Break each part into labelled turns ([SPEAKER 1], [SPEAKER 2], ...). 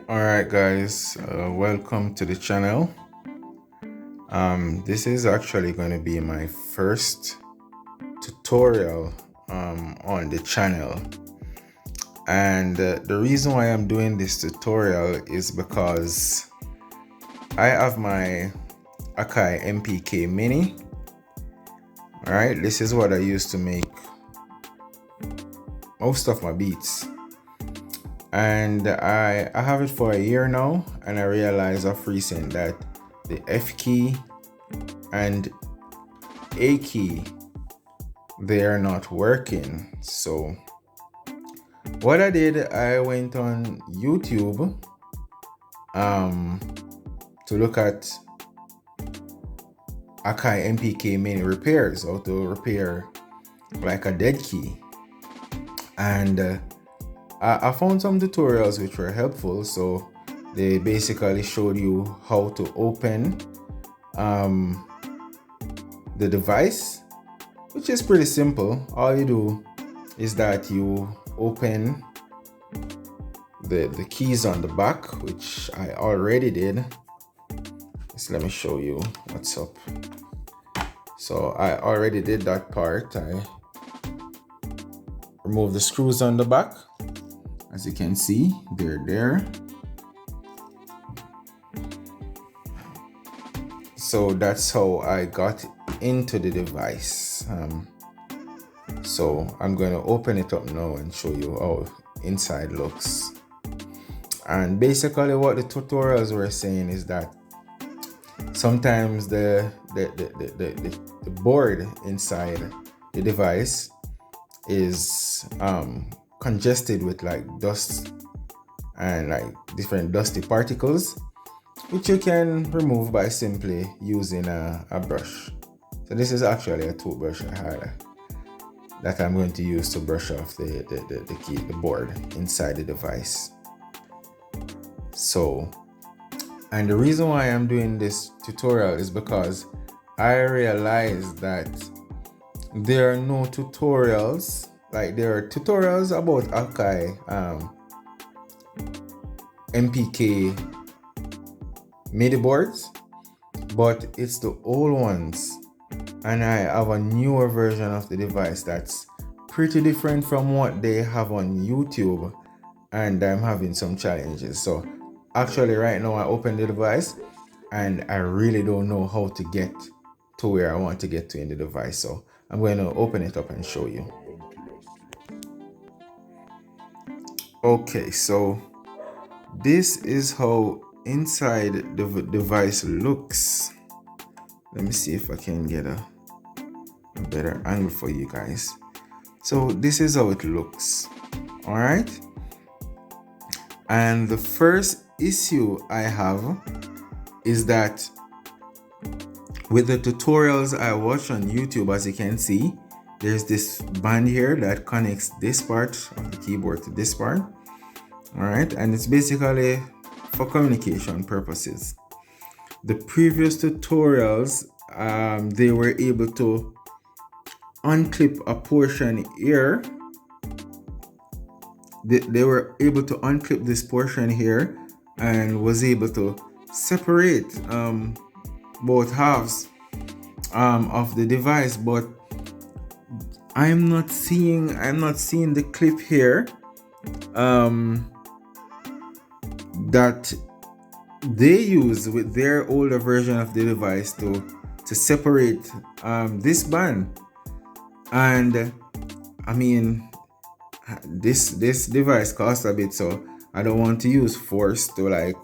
[SPEAKER 1] Alright guys, welcome to the channel. This is actually going to be my first tutorial on the channel, and the reason why I'm doing this tutorial is because I have my Akai MPK Mini. Alright, this is what I used to make most of my beats. And I have it for a year now, and I realized of recent that the F key and A key, they are not working. So what I did, I went on YouTube to look at Akai MPK Mini repairs, how to repair like a dead key, and I found some tutorials which were helpful. So they basically showed you how to open the device, which is pretty simple. All you do is that you open the keys on the back, which I already did. Just let me show you what's up. So I already did that part. I removed the screws on the back. As you can see, they're there. So that's how I got into the device. So I'm going to open it up now and show you how inside looks. And basically what the tutorials were saying is that sometimes the board inside the device is congested with like dust and like different dusty particles, which you can remove by simply using a brush. So this is actually a toothbrush I had that I'm going to use to brush off the board inside the device. So, and the reason why I'm doing this tutorial is because I realized that there are no tutorials. Like, there are tutorials about Akai MPK MIDI boards, but it's the old ones, and I have a newer version of the device that's pretty different from what they have on YouTube, and I'm having some challenges. So actually right now I opened the device and I really don't know how to get to where I want to get to in the device. So I'm going to open it up and show you. Okay, so this is how inside the device looks. Let me see if I can get a better angle for you guys. So this is how it looks. All right, and the first issue I have is that with the tutorials I watch on YouTube, as you can see, there's this band here that connects this part of the keyboard to this part. All right, and it's basically for communication purposes. The previous tutorials, they were able to unclip a portion here. They were able to unclip this portion here and was able to separate both halves of the device, but I'm not seeing the clip here that they use with their older version of the device to separate this band. And I mean, this device costs a bit, so I don't want to use force to like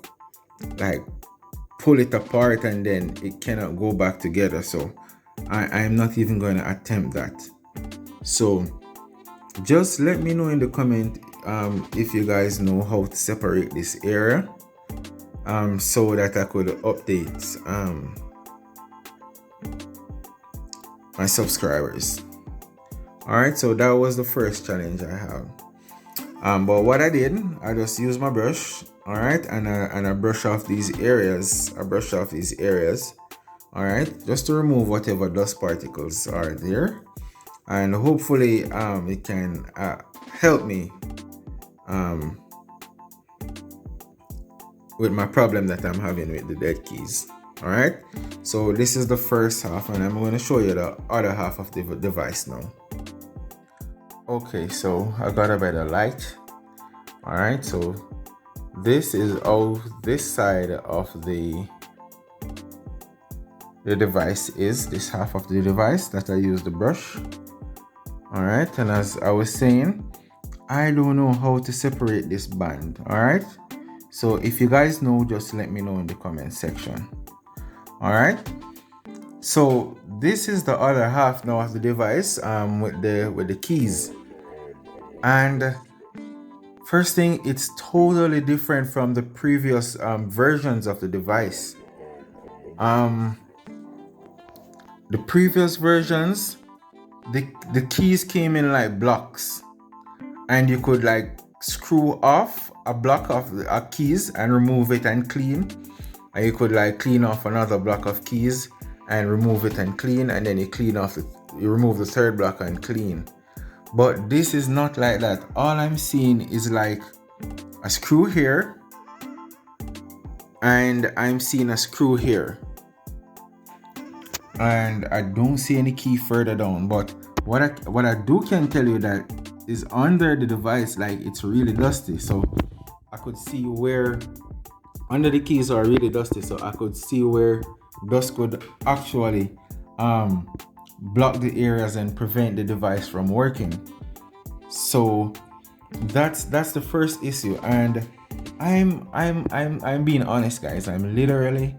[SPEAKER 1] pull it apart and then it cannot go back together. So I'm not even going to attempt that. So just let me know in the comment if you guys know how to separate this area so that I could update my subscribers. All right, so that was the first challenge I have. But what I did, I just used my brush, all right, and I brush off these areas. All right, just to remove whatever dust particles are there, and hopefully it can help me with my problem that I'm having with the dead keys. All right, so this is the first half, and I'm going to show you the other half of the device now. Okay, so I got a better light. All right, so this is how this side of the device is, this half of the device that I use the brush. All right, and as I was saying, I don't know how to separate this band. All right, so if you guys know, just let me know in the comment section. All right, so this is the other half now of the device with the keys. And first thing, it's totally different from the previous versions of the device. The previous versions, the keys came in like blocks, and you could like screw off a block of keys and remove it and clean, and you could like clean off another block of keys and remove it and clean, and then you remove the third block and clean. But this is not like that. All I'm seeing is like a screw here, and I'm seeing a screw here, and I don't see any key further down. But what I can tell you that is under the device, like it's really dusty, so I could see where under the keys are really dusty, so I could see where dust could actually block the areas and prevent the device from working. So that's the first issue, and I'm being honest, guys. I'm literally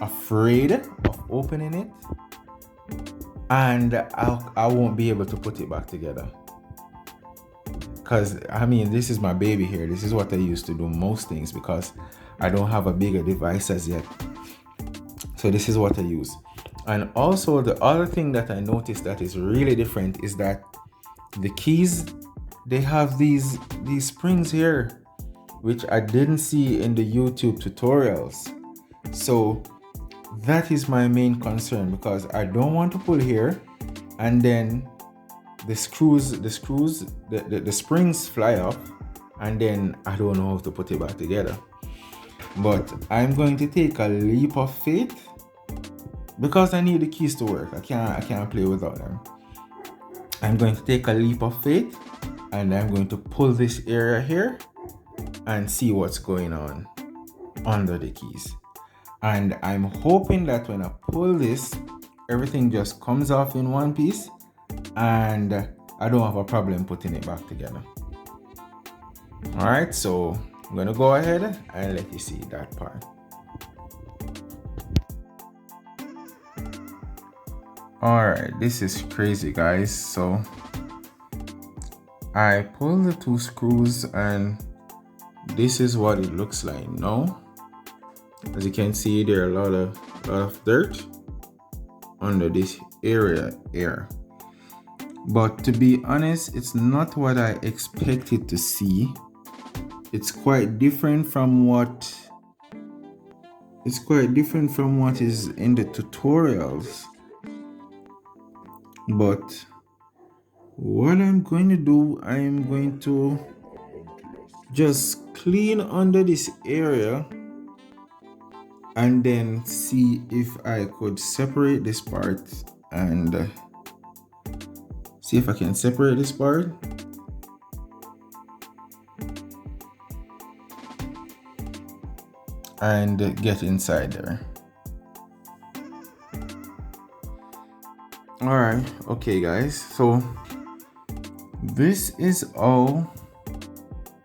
[SPEAKER 1] afraid of opening it, and I won't be able to put it back together. Because I mean, this is my baby here. This is what I used to do most things, because I don't have a bigger device as yet. So this is what I use. And also the other thing that I noticed that is really different is that the keys, they have these springs here, which I didn't see in the YouTube tutorials. So that is my main concern, because I don't want to pull here and then the springs fly off, and then I don't know how to put it back together. But I'm going to take a leap of faith, because I need the keys to work. I can't play without them. I'm going to take a leap of faith, and I'm going to pull this area here and see what's going on under the keys. And I'm hoping that when I pull this, everything just comes off in one piece, and I don't have a problem putting it back together. All right, so I'm gonna go ahead and let you see that part. All right, this is crazy, guys. So I pull the two screws, and this is what it looks like now. As you can see, there are a lot of dirt under this area here. But to be honest, it's not what I expected to see. It's quite different from what is in the tutorials. But what I'm going to do, I'm going to just clean under this area and then see if I could separate this part, and see if I can separate this part. And get inside there. All right, okay guys, so this is how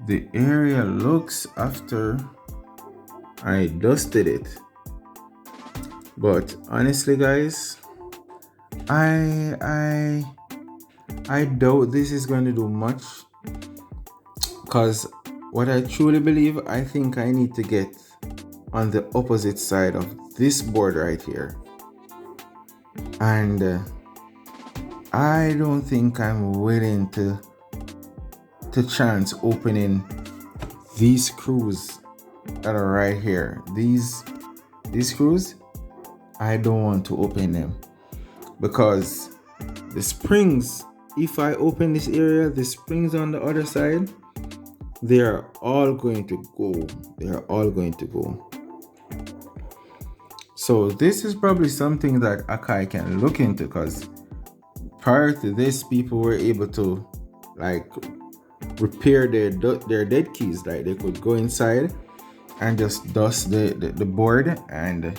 [SPEAKER 1] the area looks after I dusted it. But honestly, guys, I doubt this is going to do much, because what I truly believe, I think I need to get on the opposite side of this board right here, and I don't think I'm willing to chance opening these screws that are right here. These screws, I don't want to open them, because the springs, if I open this area, the springs on the other side they are all going to go. They are all going to go. So this is probably something that Akai can look into, because prior to this, people were able to like repair their dead keys. Like they could go inside and just dust the board and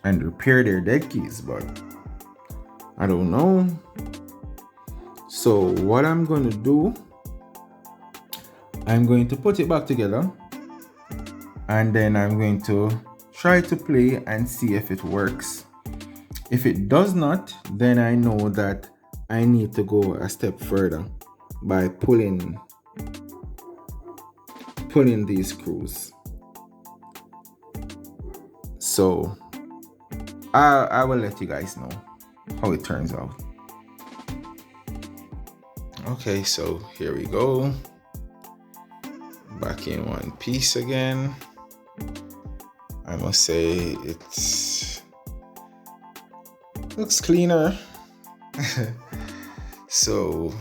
[SPEAKER 1] repair their dead keys, but I don't know. So what I'm going to do, I'm going to put it back together, and then I'm going to try to play and see if it works. If it does not, then I know that I need to go a step further by pulling these screws. So I will let you guys know how it turns out. Okay, so here we go. Back in one piece again. I must say it looks cleaner. So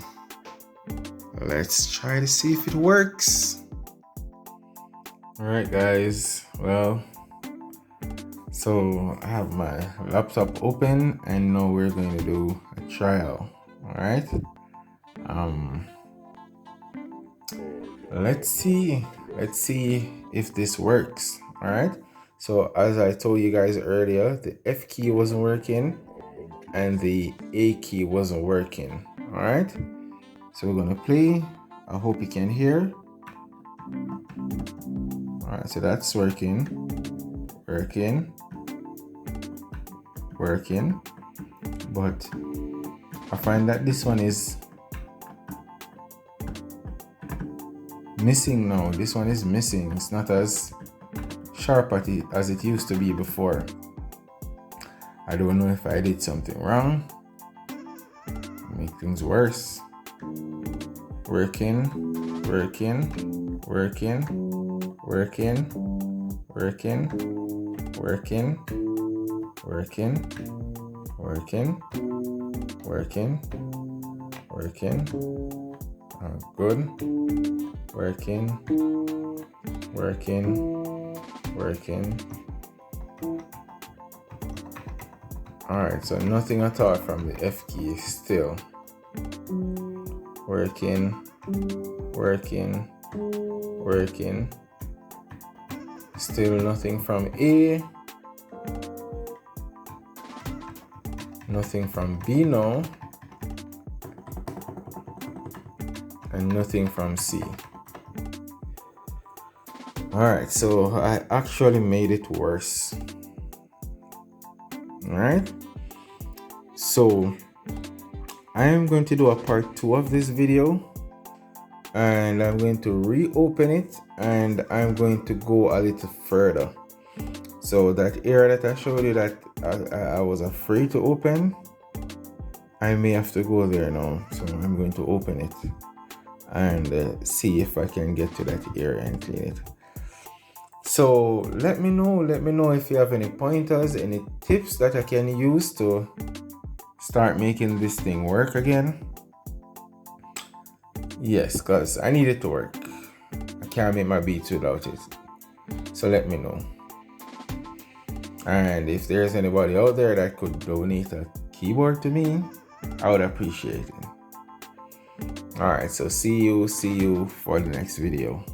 [SPEAKER 1] let's try to see if it works. All right, guys. Well, so I have my laptop open, and now we're going to do a trial. All right. Let's see if this works. All right. So as I told you guys earlier, the F key wasn't working and the A key wasn't working. All right. So we're gonna play. I hope you can hear. All right. So that's working. But I find that this one is missing now. This one is missing. It's not as sharp as it used to be before. I don't know if I did something wrong. Make things worse. Working. Good. Working. Alright, so nothing at all from the F key. Still working. Still nothing from A. Nothing from B now. And nothing from C. Alright, so I actually made it worse. Alright, so I am going to do a part 2 of this video, and I'm going to reopen it, and I'm going to go a little further. So that area that I showed you that I was afraid to open, I may have to go there now. So I'm going to open it and see if I can get to that area and clean it. So let me know if you have any pointers, any tips that I can use to start making this thing work again. Yes, because I need it to work. I can't make my beats without it. So let me know. And if there's anybody out there that could donate a keyboard to me, I would appreciate it. Alright, so see you for the next video.